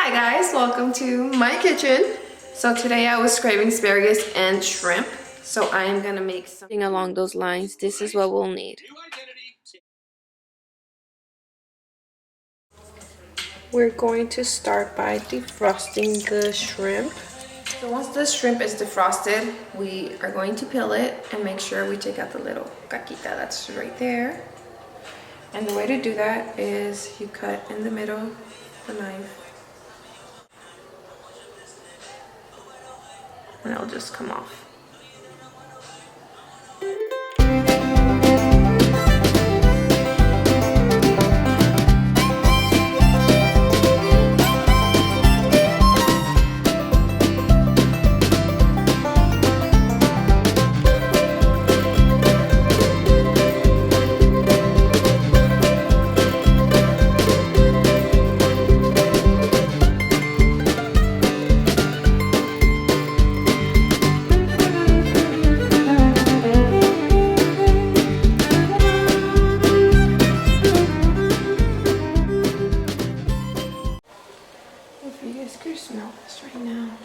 Hi guys, welcome to my kitchen. So today I was craving asparagus and shrimp. So I am gonna make something along those lines. This is what we'll need. We're going to start by defrosting the shrimp. So once the shrimp is defrosted, we are going to peel it and make sure we take out the little caquita that's right there. And the way to do that is you cut in the middle with the knife. And it'll just come off. If you guys could smell this right now.